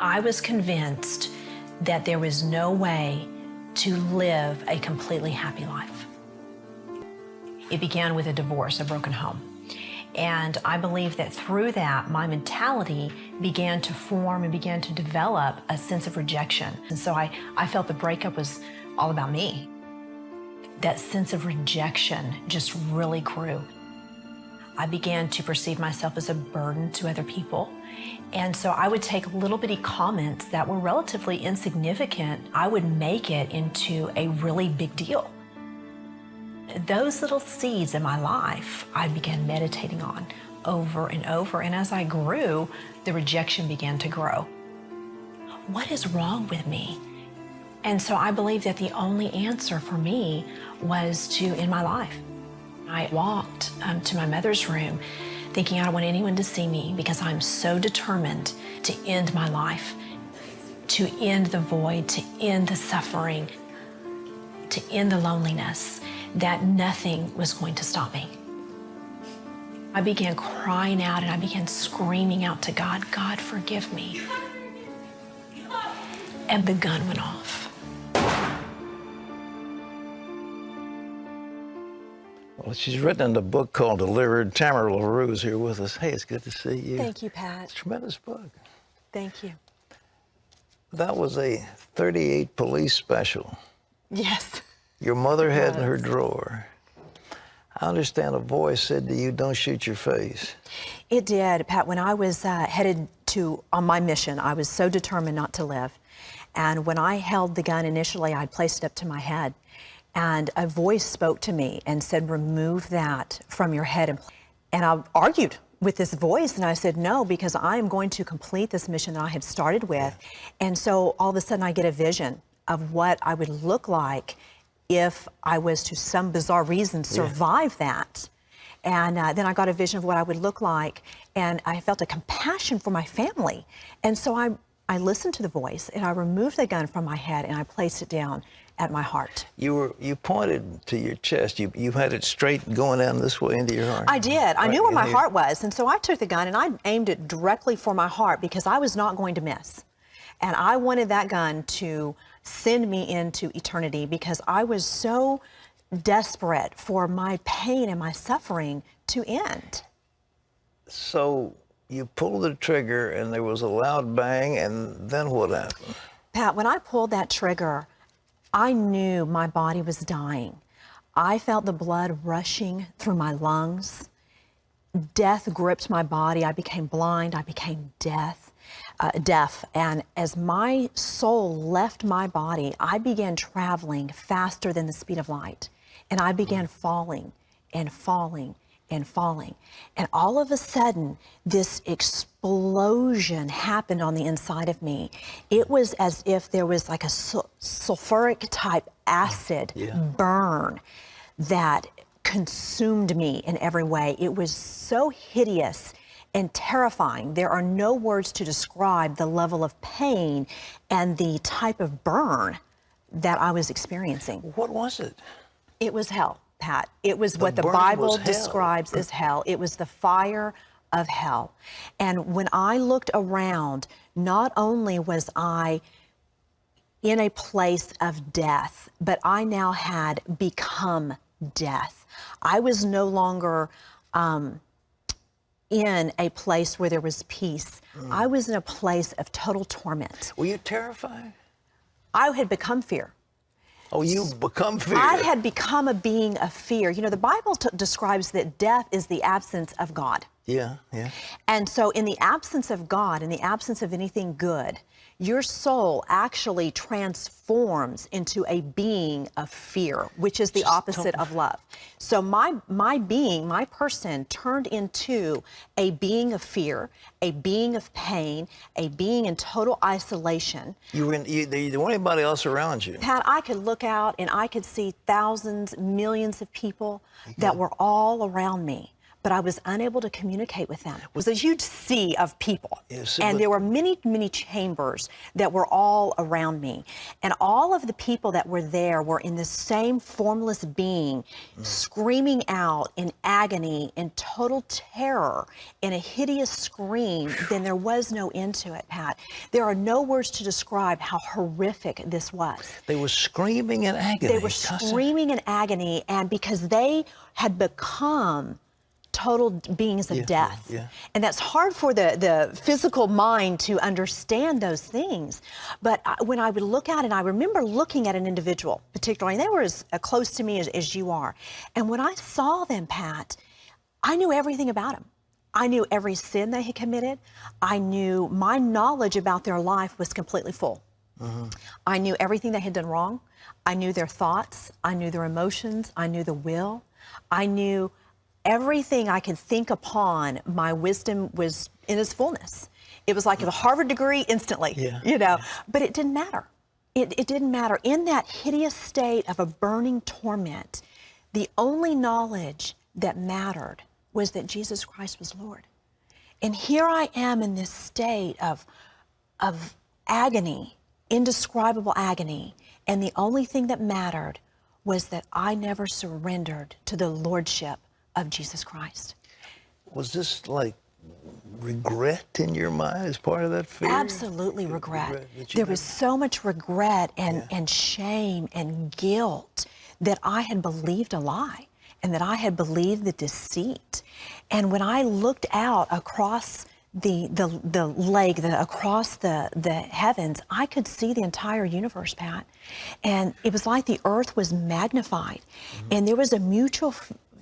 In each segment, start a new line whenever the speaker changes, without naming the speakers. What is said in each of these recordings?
I was convinced that there was no way to live a completely happy life. It began with a divorce, a broken home. And I believe that through that, my mentality began to form and began to develop a sense of rejection. And so I felt the breakup was all about me. That sense of rejection just really grew. I began to perceive myself as a burden to other people. And so I would take little bitty comments that were relatively insignificant. I would make it into a really big deal. Those little seeds in my life, I began meditating on over and over. And as I grew, the rejection began to grow. What is wrong with me? And so I believe that the only answer for me was to end my life. I walked to my mother's room thinking I don't want anyone to see me because I'm so determined to end my life, to end the void, to end the suffering, to end the loneliness, that nothing was going to stop me. I began crying out and I began screaming out to God, God, forgive me. And the gun went off.
Well, she's written a book called Delivered. Tamara LaRue is here with us. Hey, it's good to see you.
Thank you, Pat.
It's a tremendous book.
Thank you.
That was a 38 Police special.
Yes.
Your mother had in her drawer. I understand a voice said to you, don't shoot your face.
It did, Pat. When I was headed on my mission, I was so determined not to live. And when I held the gun initially, I placed it up to my head. And a voice spoke to me and said, remove that from your head. And I argued with this voice and I said, no, because I am going to complete this mission that I have started with. Yeah. And so all of a sudden I get a vision of what I would look like if I was to some bizarre reason survive that. And then I got a vision of what I would look like, and I felt a compassion for my family. And so I listened to the voice and I removed the gun from my head and I placed it down at my heart.
You pointed to your chest. You had it straight going down this way into your heart.
I did. I knew where my heart was. And so I took the gun and I aimed it directly for my heart because I was not going to miss. And I wanted that gun to send me into eternity because I was so desperate for my pain and my suffering to end.
So you pulled the trigger and there was a loud bang, and then what happened?
Pat, when I pulled that trigger, I knew my body was dying. I felt the blood rushing through my lungs. Death gripped my body. I became blind. I became deaf. And as my soul left my body, I began traveling faster than the speed of light. And I began falling and falling and falling. And all of a sudden, this explosion happened on the inside of me. It was as if there was like a sulfuric type acid burn that consumed me in every way. It was so hideous and terrifying. There are no words to describe the level of pain and the type of burn that I was experiencing.
What was it?
It was hell, Pat. It was what the Bible describes as hell. It was the fire of hell. And when I looked around, not only was I in a place of death, but I now had become death. I was no longer in a place where there was peace. I was in a place of total torment.
Were you terrified?
I had become fear.
Oh, you've become fear.
I had become a being of fear. You know, the Bible describes that death is the absence of God.
Yeah, yeah.
And so in the absence of God, in the absence of anything good, your soul actually transforms into a being of fear, which is the opposite of love. So my being, my person turned into a being of fear, a being of pain, a being in total isolation.
There wasn't anybody else around you.
Pat, I could look out and I could see thousands, millions of people that were all around me.
but I was unable to communicate with them. It was a huge sea of people.
Yes,
And
but-
there were many, many chambers that were all around me. And all of the people that were there were in the same formless being, screaming out in agony, in total terror, in a hideous scream. Then there was no end to it, Pat. There are no words to describe how horrific this was.
They were screaming in agony.
They were screaming in agony, and because they had become total beings of death.
yeah.
And that's hard for the physical mind to understand those things. But when I would look at it, I remember looking at an individual particularly, and they were as close to me as you are. And when I saw them, Pat, I knew everything about them. I knew every sin they had committed. I knew my knowledge about their life was completely full. I knew everything they had done wrong. I knew their thoughts. I knew their emotions. I knew the will. I knew everything I could think upon. My wisdom was in its fullness. It was like a Harvard degree instantly, you know, but it didn't matter. It didn't matter. In that hideous state of a burning torment, the only knowledge that mattered was that Jesus Christ was Lord. And here I am in this state of agony, indescribable agony, and the only thing that mattered was that I never surrendered to the lordship of Jesus Christ.
Was this like regret in your mind as part of that fear?
Absolutely regret.
that you
There was so much regret and shame and guilt that I had believed a lie and that I had believed the deceit. And when I looked out across the lake, across the heavens, I could see the entire universe, Pat. And it was like the earth was magnified. And there was a mutual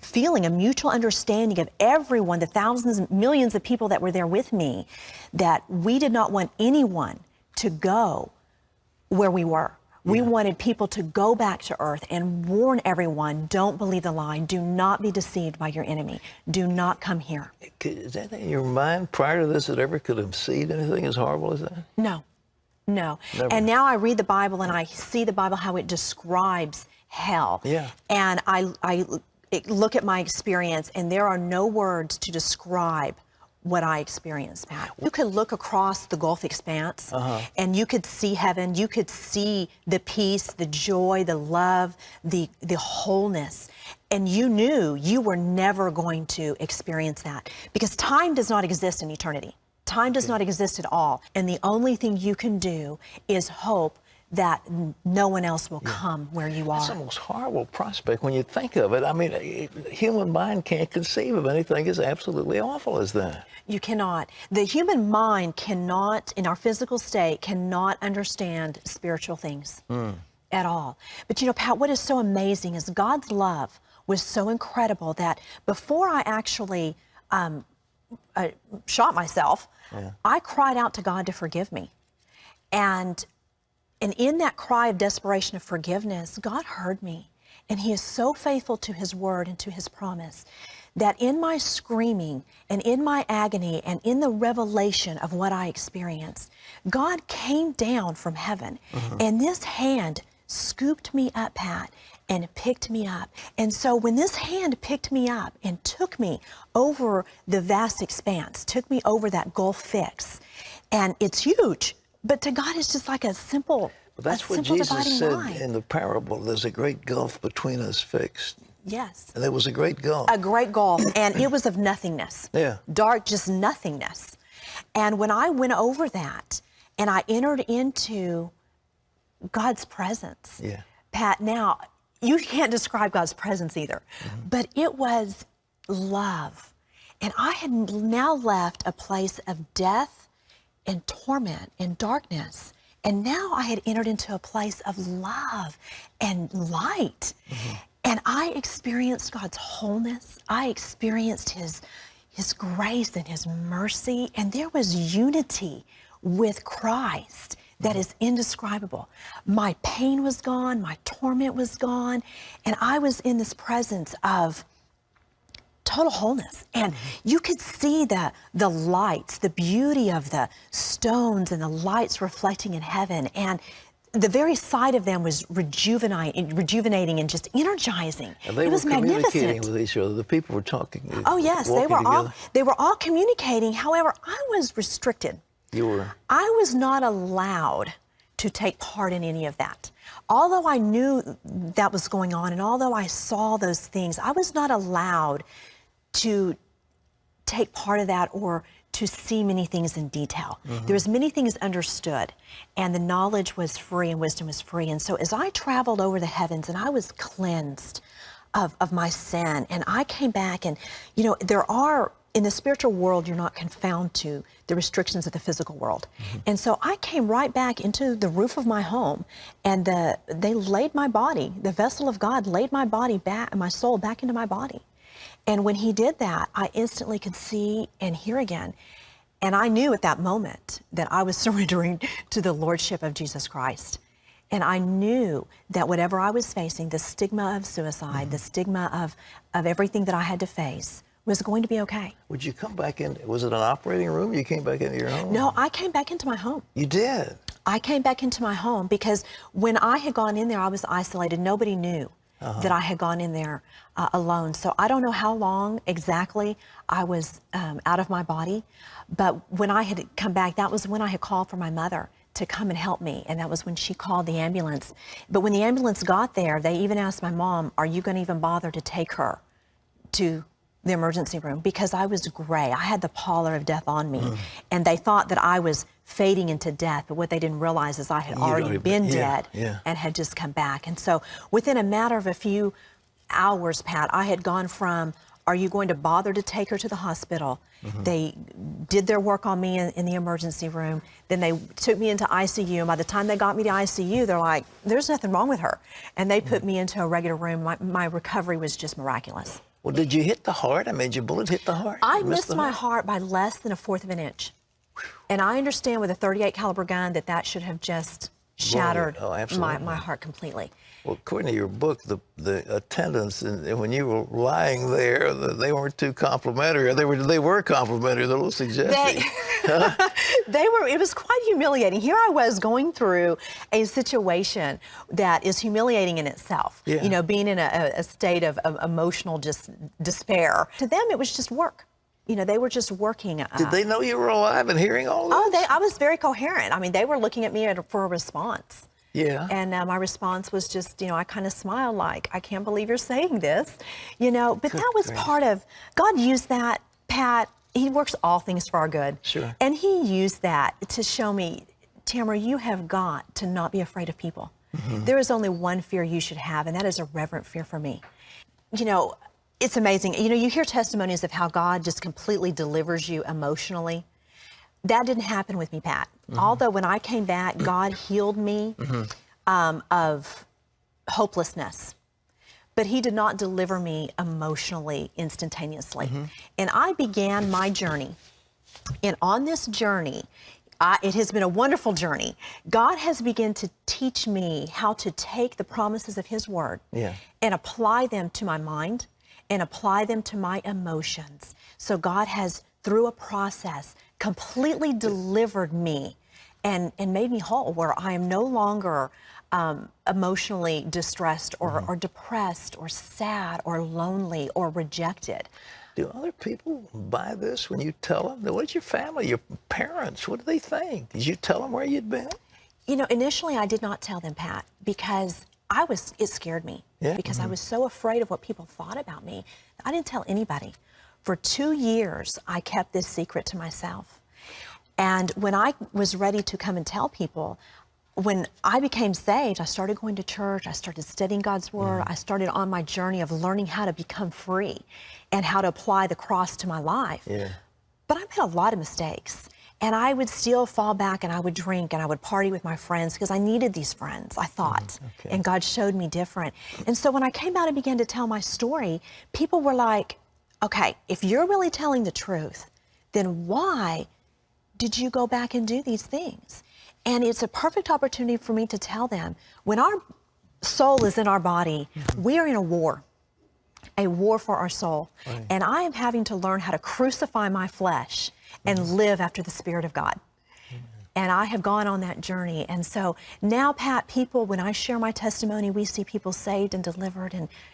feeling, a mutual understanding of everyone, the thousands and millions of people that were there with me, that we did not want anyone to go where we were. We wanted people to go back to earth and warn everyone, don't believe the lie. Do not be deceived by your enemy. Do not come here.
Is that in your mind prior to this that ever could have seen anything as horrible as that?
No, no.
Never.
And now I read the Bible and I see the Bible, how it describes hell.
Yeah.
And I look at my experience, and there are no words to describe what I experienced, Pat. You could look across the Gulf expanse and you could see heaven. You could see the peace, the joy, the love, the wholeness. And you knew you were never going to experience that because time does not exist in eternity. Time does not exist at all. And the only thing you can do is hope that no one else will come where you are.
It's the most horrible prospect when you think of it. I mean, human mind can't conceive of anything as absolutely awful as that.
You cannot. The human mind cannot, in our physical state, cannot understand spiritual things at all. But you know, Pat, what is so amazing is God's love was so incredible that before I actually shot myself, I cried out to God to forgive me. And in that cry of desperation of forgiveness, God heard me. And He is so faithful to His word and to His promise that in my screaming and in my agony and in the revelation of what I experienced, God came down from heaven and this hand scooped me up, Pat, and picked me up. And so when this hand picked me up and took me over the vast expanse, took me over that Gulf fix, and it's huge, but to God it's just like a simple,
But that's
a
what
simple
Jesus
dividing
said
line.
in the parable. There's a great gulf between us fixed.
Yes.
And there was a great gulf.
A great gulf, and it was of nothingness.
Yeah.
Dark, just nothingness. And when I went over that and I entered into God's presence, Pat, now you can't describe God's presence either, but it was love. And I had now left a place of death and torment and darkness. And now I had entered into a place of love and light. And I experienced God's wholeness. I experienced His grace and His mercy. And there was unity with Christ that is indescribable. My pain was gone. My torment was gone. And I was in this presence of total wholeness. And you could see the lights, the beauty of the stones and the lights reflecting in heaven. And the very sight of them was rejuvenating and just energizing.
And they
it
were
was
communicating
magnificent.
with each other. The people were talking.
Oh yes,
walking
they were all communicating. However, I was restricted.
You were.
I was not allowed to take part in any of that. Although I knew that was going on and although I saw those things, I was not allowed to take part of that or to see many things in detail. There was many things understood, and the knowledge was free and wisdom was free. And so as I traveled over the heavens and I was cleansed of my sin, and I came back, and you know, there are, in the spiritual world, you're not confounded to the restrictions of the physical world. And so I came right back into the roof of my home, and they laid my body, the vessel of God laid my body back, my soul back into my body. And when he did that, I instantly could see and hear again. And I knew at that moment that I was surrendering to the Lordship of Jesus Christ. And I knew that whatever I was facing, the stigma of suicide, the stigma of everything that I had to face, was going to be okay.
Would you come back in? Was it an operating room? You came back into your home?
No, I came back into my home.
You did?
I came back into my home because when I had gone in there, I was isolated. Nobody knew that I had gone in there alone. So I don't know how long exactly I was out of my body, but when I had come back, that was when I had called for my mother to come and help me, and that was when she called the ambulance. But when the ambulance got there, they even asked my mom, "Are you going to even bother to take her to the emergency room?" Because I was gray. I had the pallor of death on me, and they thought that I was fading into death, but what they didn't realize is I had already been dead and had just come back. And so within a matter of a few hours, Pat, I had gone from, "Are you going to bother to take her to the hospital?" They did their work on me in the emergency room. Then they took me into ICU. And by the time they got me to ICU, they're like, "There's nothing wrong with her." And they put me into a regular room. My recovery was just miraculous.
Well, did you hit the heart? I mean, did your bullet hit the heart?
I
You
missed my
heart?
heart by less than a fourth of an inch. And I understand with a .38 caliber gun that should have just shattered
Oh, absolutely.
my heart completely.
Well, according to your book, the attendants, and when you were lying there, they weren't too complimentary. They were complimentary. They're a little suggestive.
It was quite humiliating. Here I was going through a situation that is humiliating in itself.
Yeah.
You know, being in a state of emotional just despair. To them, it was just work. You know, they were just working.
Did they know you were alive and hearing all this?
I was very coherent. I mean, they were looking at me for a response.
Yeah.
And my response was just, you know, I kind of smiled like, "I can't believe you're saying this," you know, but that was part of, God used that, Pat. He works all things for our good.
Sure.
And he used that to show me, "Tamara, you have got to not be afraid of people. There is only one fear you should have, and that is a reverent fear for me." You know, it's amazing. You know, you hear testimonies of how God just completely delivers you emotionally. That didn't happen with me, Pat. Although when I came back, God healed me of hopelessness. But he did not deliver me emotionally instantaneously. And I began my journey. And on this journey, it has been a wonderful journey. God has begun to teach me how to take the promises of his word and apply them to my mind and apply them to my emotions. So God has, through a process, completely delivered me and made me whole, where I am no longer emotionally distressed or depressed or sad or lonely or rejected.
Do other people buy this when you tell them? What's your family, your parents? What do they think? Did you tell them where you'd been?
You know, initially I did not tell them, Pat, because it scared me. Because I was so afraid of what people thought about me. I didn't tell anybody. For 2 years, I kept this secret to myself. And when I was ready to come and tell people, when I became saved, I started going to church, I started studying God's word, I started on my journey of learning how to become free and how to apply the cross to my life. But I made a lot of mistakes. And I would still fall back and I would drink and I would party with my friends because I needed these friends, I thought. And God showed me different. And so when I came out and began to tell my story, people were like, "Okay, if you're really telling the truth, then why did you go back and do these things?" And it's a perfect opportunity for me to tell them, when our soul is in our body, we are in a war for our soul. And I am having to learn how to crucify my flesh and live after the Spirit of God. And I have gone on that journey. And so now, Pat, people, when I share my testimony, we see people saved and delivered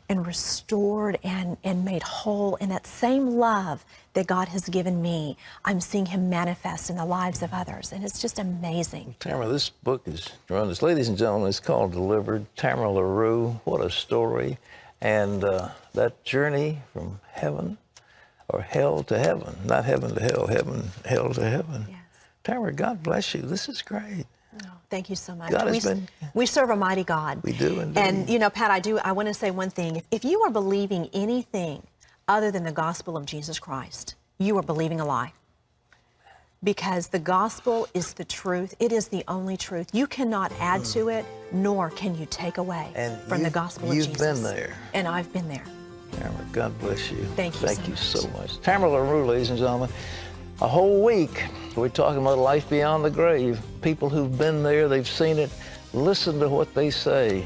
and restored and made whole in that same love that God has given me. I'm seeing Him manifest in the lives of others. And it's just amazing.
Tamara, this book is tremendous. Ladies and gentlemen, it's called Delivered. Tamara LaRue, what a story. And that journey from heaven, or hell to heaven, not heaven to hell, hell to heaven.
Yes.
Tamara, God bless you. This is great.
Oh, thank you so much.
God has been-
We serve a mighty God.
We do indeed.
And, you know, Pat, I want to say one thing. If you are believing anything other than the gospel of Jesus Christ, you are believing a lie. Because the gospel is the truth. It is the only truth. You cannot add to it, nor can you take away
And
from the gospel of Jesus.
you've been there.
And I've been there.
Tamara, God bless you.
Thank you
Thank
so
you so much. Tamara LaRue, ladies and gentlemen. A whole week, we're talking about life beyond the grave. People who've been there, they've seen it. Listen to what they say.